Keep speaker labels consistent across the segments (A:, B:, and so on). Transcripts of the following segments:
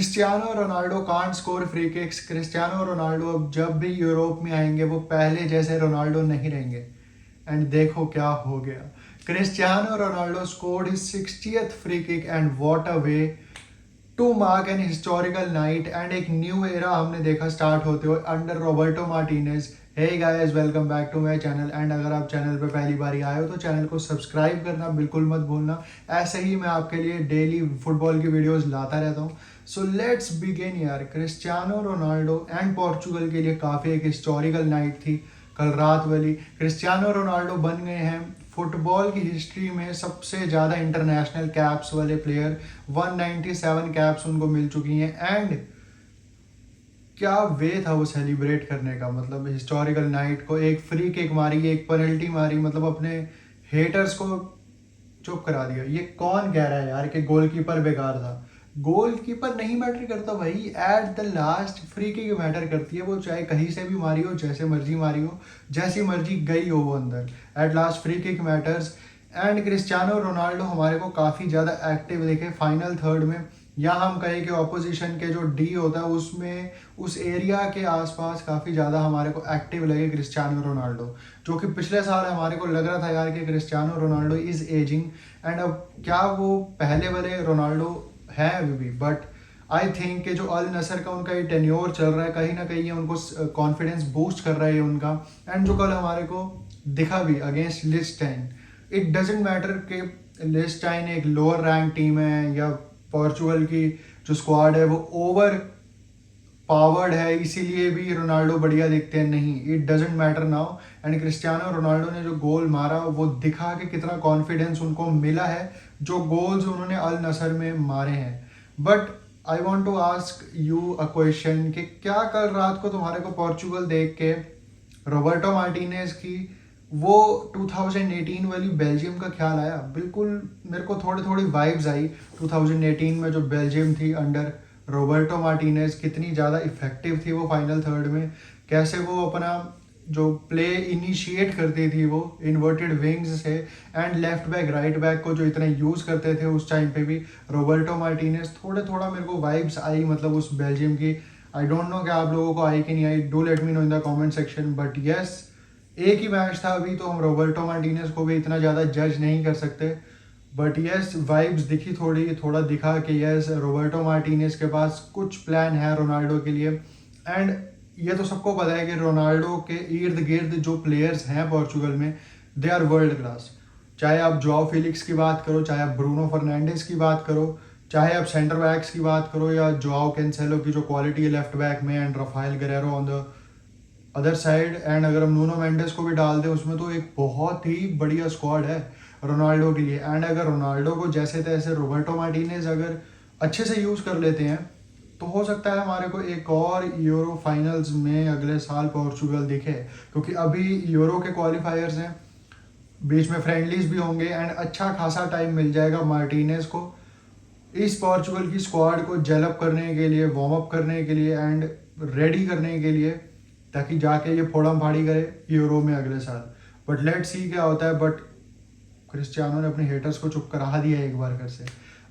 A: Cristiano Ronaldo can't score free kicks. Cristiano Ronaldo अब जब भी यूरोप में आएंगे वो पहले जैसे रोनाल्डो नहीं रहेंगे। एंड देखो क्या हो गया। Cristiano Ronaldo scored his 60th free kick and what a way to mark an historical night and एक न्यू एरा हमने देखा स्टार्ट होते हुए under Roberto Martinez. Hey guys, welcome back to my channel. And अगर आप channel पे पहली बार ही आए हो तो चैनल को सब्सक्राइब करना बिल्कुल मत भूलना। ऐसे ही मैं आपके लिए डेली फुटबॉल की वीडियोस लाता रहता हूँ। सो लेट्स बिगिन यार। क्रिस्टियानो रोनाल्डो एंड पोर्चुगल के लिए काफ़ी एक हिस्टोरिकल नाइट थी कल रात वाली। क्रिस्टियानो रोनाल्डो बन गए हैं फुटबॉल की हिस्ट्री में सबसे ज़्यादा इंटरनेशनल कैप्स वाले प्लेयर। 197 कैप्स उनको मिल चुकी हैं। एंड क्या वे था वो सेलिब्रेट करने का, मतलब हिस्टोरिकल नाइट को। एक फ्री किक मारी, एक पेनल्टी मारी, मतलब अपने हेटर्स को चुप करा दिया। ये कौन कह रहा है यार कि गोलकीपर बेकार था? गोलकीपर नहीं मैटर करता भाई, at the last free kick matter करती है। वो चाहे कहीं से भी मारी हो, जैसे मर्जी मारी हो, जैसी मर्जी गई हो वो अंदर, at last free kick matters. And Cristiano Ronaldo हमारे को काफ़ी ज़्यादा एक्टिव देखे फाइनल थर्ड में, या हम कहें कि ऑपोजिशन के जो डी होता है उसमें, उस एरिया के आसपास काफ़ी ज़्यादा हमारे को एक्टिव लगे क्रिस्टियानो रोनाल्डो। जो कि पिछले साल हमारे को लग रहा था यार कि Cristiano Ronaldo is ageing, and अब क्या वो पहले वाले रोनाल्डो है अभी भी। बट आई थिंक कि जो अल नसर का उनका ये टेन्योर चल रहा है, कहीं ना कहीं ये उनको कॉन्फिडेंस बूस्ट कर रहा है उनका। एंड जो कल हमारे को दिखा भी अगेंस्ट लिस्टेन, इट डजेंट मैटर कि लिस्टेन एक लोअर रैंक टीम है या पोर्चुगल की जो स्क्वाड है वो ओवर पावर्ड है इसीलिए भी रोनाल्डो बढ़िया दिखते हैं, नहीं, it doesn't matter now. And Cristiano Ronaldo ने जो गोल मारा वो दिखा कि कितना कॉन्फिडेंस उनको मिला है, जो गोल्स उन्होंने अल नसर में मारे हैं। But I want to ask you a question कि क्या कल रात को तुम्हारे को पोर्चुगल देख के रॉबर्टो मार्टिनेज की वो 2018 वाली बेल्जियम का ख्याल आया? बिल्कुल मेरे को थोड़ी थोड़ी वाइब्स आई 2018 में जो बेल्जियम थी अंडर रॉबर्टो मार्टिनेज, कितनी ज़्यादा इफेक्टिव थी वो फाइनल थर्ड में। कैसे वो अपना जो प्ले इनिशिएट करती थी वो इन्वर्टेड विंग्स से, and left back right back को जो इतना यूज़ करते थे उस टाइम पे भी रॉबर्टो मार्टिनेज। थोड़ा मेरे को वाइब्स आई मतलब उस बेल्जियम की। आई डोंट नो कि आप लोगों को आई कि नहीं आई, do let me know in the comment section. But yes, एक ही मैच था अभी तो हम रॉबर्टो मार्टिनेज को भी इतना ज़्यादा जज नहीं कर सकते। बट यस, वाइब्स दिखी, थोड़ा दिखा कि यस रॉबर्टो मार्टिनेज के पास कुछ प्लान है रोनाल्डो के लिए। एंड ये तो सबको पता है कि रोनाल्डो के इर्द गिर्द जो प्लेयर्स हैं पोर्चुगल में, दे आर वर्ल्ड क्लास। चाहे आप जॉ फिलिक्स की बात करो, चाहे आप ब्रूनो फर्नांडिस की बात करो, चाहे आप सेंटर बैक्स की बात करो, या जोआओ कैंसेलो की जो क्वालिटी है लेफ्ट बैक में, and Rafael Guerrero on the other side. And अगर हम नूनो मेंडेस को भी डाल दें उसमें, तो एक बहुत ही बढ़िया स्क्वाड है रोनाल्डो के लिए। एंड अगर रोनाल्डो को जैसे तैसे रॉबर्टो मार्टिनेज अगर अच्छे से यूज़ कर लेते हैं तो हो सकता है हमारे को एक और यूरो फाइनल्स में अगले साल पोर्चुगल दिखे। क्योंकि अभी यूरो के क्वालिफायर्स हैं, बीच में फ्रेंडलीज भी होंगे, एंड अच्छा खासा टाइम मिल जाएगा मार्टिनेज को इस पोर्चुगल की स्क्वाड को जेलअप करने के लिए, वार्म अप करने के लिए, एंड रेडी करने के लिए, ताकि जाके ये फोड़म फाड़ी करे यूरो में अगले साल। बट लेट्स सी क्या होता है। बट क्रिस्टियानो ने अपने हेटर्स को चुप करा दिया एक बार फिर से।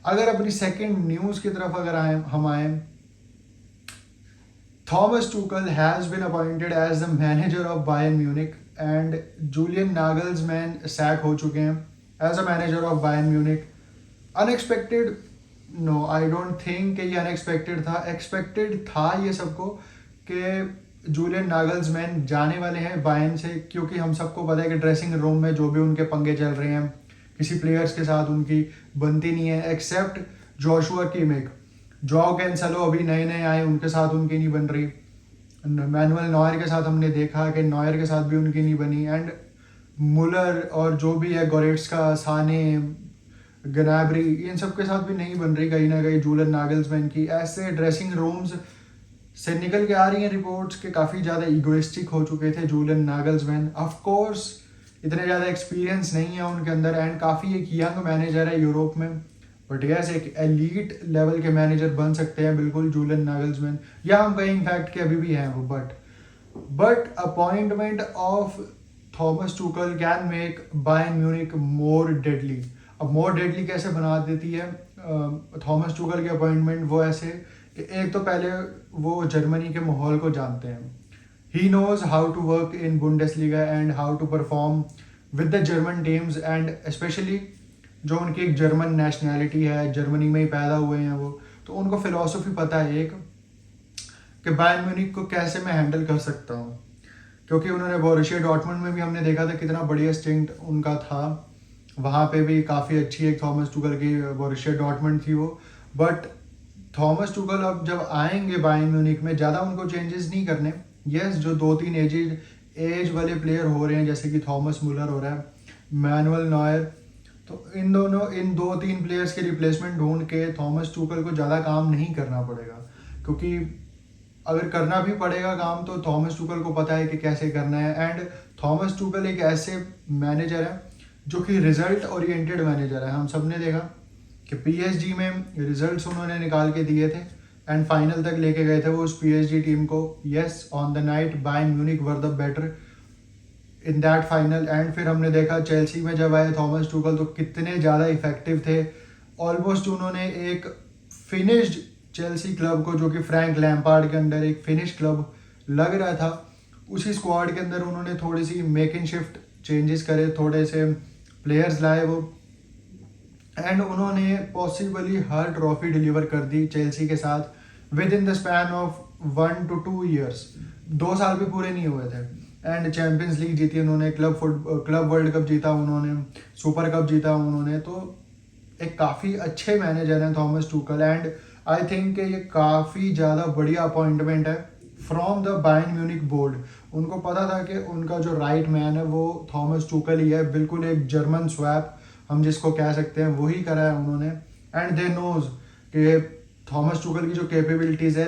A: अगर अपनी सेकंड न्यूज़ की तरफ अगर हम आए, Thomas Tuchel has been appointed as the manager of Bayern Munich, and Julian Nagelsmann sacked हो चुके हैं as a manager of Bayern Munich. Unexpected? No, I don't think कि ये अनएक्सपेक्टेड था। एक्सपेक्टेड था ये सबको कि जूलियन नागल्समैन जाने वाले हैं बायर्न से, क्योंकि हम सबको पता है कि ड्रेसिंग रूम में जो भी उनके पंगे चल रहे हैं, किसी प्लेयर्स के साथ उनकी बनती नहीं है, except Joshua Kimmich. Joao Cancelo अभी नए नए आए, उनके साथ उनकी नहीं बन रही। मैनुअल नॉयर के साथ हमने देखा कि नॉयर के साथ भी उनकी नहीं बनी। एंड मुलर और जो भी है गोरेट्स्का, साने, गनाब्री, इन सब के साथ भी नहीं बन रही कहीं ना कहीं जूलियन नागल्समैन की। ऐसे ड्रेसिंग रूम्स से निकल के आ रही हैं रिपोर्ट्स के काफ़ी ज़्यादा इगोइस्टिक हो चुके थे जूलियन नागल्समैन। ऑफ कोर्स इतने ज़्यादा एक्सपीरियंस नहीं है उनके अंदर, एंड काफ़ी एक यंग मैनेजर है यूरोप में। बट यस, एक एलीट लेवल के मैनेजर बन सकते हैं बिल्कुल जूलियन नागल्समैन, या हम कहीं इनफैक्ट के अभी भी हैं वो। But appointment of Thomas Tuchel can make Bayern Munich more deadly. अब मोर डेडली कैसे बना देती है थॉमस टूकल की अपॉइंटमेंट? वो ऐसे कि एक तो पहले वो जर्मनी के माहौल को जानते हैं, he knows how to work in Bundesliga and how to perform with the German teams, and specially जो उनकी एक जर्मन नेशनैलिटी है, जर्मनी में ही पैदा हुए हैं वो, तो उनको फिलॉसफी पता है एक कि बायर्न म्यूनिख को कैसे मैं हैंडल कर सकता हूँ, क्योंकि उन्होंने बोरुसिया डॉर्टमुंड में भी हमने देखा था कितना बढ़िया स्टिंट उनका था, वहाँ पे भी काफ़ी अच्छी एक थॉमस टुकल की बोरुसिया डॉर्टमुंड थी वो। बट थॉमस टुकल अब जब आएंगे बायर्न म्यूनिख में, ज़्यादा उनको चेंजेस नहीं करने। यस, जो 2-3 एज वाले प्लेयर हो रहे हैं, जैसे कि थॉमस मुलर हो रहा है, मैनुअल नॉयर, तो इन 2-3 प्लेयर्स के रिप्लेसमेंट ढूंढ के थॉमस टुकल को ज़्यादा काम नहीं करना पड़ेगा, क्योंकि अगर करना भी पड़ेगा काम तो थॉमस टुकल को पता है कि कैसे करना है। एंड थॉमस टुकल एक ऐसे मैनेजर है जो कि रिजल्ट ओरिएंटेड मैनेजर है। हम सब ने देखा कि पीएसजी में रिजल्ट्स उन्होंने निकाल के दिए थे एंड फाइनल तक लेके गए थे वो उस पीएसजी टीम को। Yes, on the night Bayern Munich were the better in that final. And फिर हमने देखा चेल्सी में जब आए थॉमस टुकल तो कितने ज़्यादा इफेक्टिव थे। ऑलमोस्ट उन्होंने एक फिनिश्ड चेल्सी क्लब को, जो कि फ्रैंक लैम्पार्ड के अंडर एक फिनिश क्लब लग रहा था, उसी स्क्वाड के अंदर उन्होंने थोड़ी सी मेक इन शिफ्ट चेंजेस करे, थोड़े से प्लेयर्स लाए वो, एंड उन्होंने पॉसिबली हर ट्रॉफी डिलीवर कर दी चेल्सी के साथ with in the span of 1 to 2 years। 2 साल भी पूरे नहीं हुए थे। एंड चैम्पियंस लीग जीती उन्होंने, क्लब वर्ल्ड कप जीता उन्होंने, सुपर कप जीता उन्होंने। तो एक काफ़ी अच्छे मैनेजर हैं Thomas Tuchel, and I think ये काफ़ी ज़्यादा बढ़िया अपॉइंटमेंट है from the Bayern Munich board. उनको पता था कि उनका जो राइट मैन है वो थॉमस टुकल ही है, बिल्कुल एक जर्मन स्वैप हम जिसको कह सकते हैं वही करा है उन्होंने। एंड दे नोज कि थॉमस टुकल की जो कैपेबिलिटीज़ है,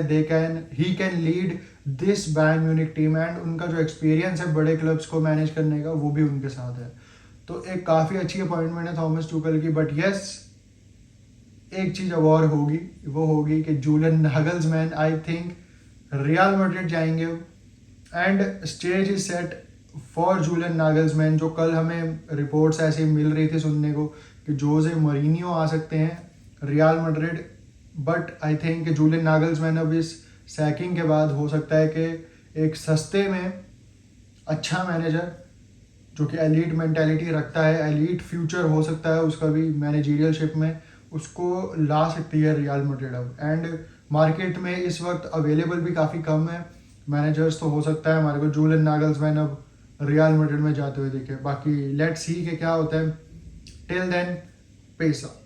A: he can lead this Bayern Munich team, and उनका जो एक्सपीरियंस है बड़े क्लब्स को मैनेज करने का वो भी उनके साथ है। तो एक काफ़ी अच्छी अपॉइंटमेंट है थॉमस टुकल की। बट यस, एक चीज़ अब और होगी, वो होगी कि Julian Nagelsmann I think Real Madrid जाएंगे, and stage is set for Julian Nagelsmann. जो कल हमें रिपोर्ट्स ऐसी मिल रही थी सुनने को कि जोसे मोरिनियो आ सकते हैं Real Madrid, but I think Julian Nagelsmann अब इस सैकिंग के बाद हो सकता है कि एक सस्ते में अच्छा मैनेजर जो कि एलीट मेंटालिटी रखता है, एलीट फ्यूचर हो सकता है उसका भी मैनेजरियलशिप में, उसको ला सकती है रियल मैड्रिड अब। एंड मार्केट में इस वक्त अवेलेबल भी काफ़ी कम है मैनेजर्स, तो हो सकता है हमारे को जूलियन नागल्समैन अब रियल मैड्रिड में जाते हुए दिखे। बाकी लेट्स सी कि क्या होता है। Till then, peace out.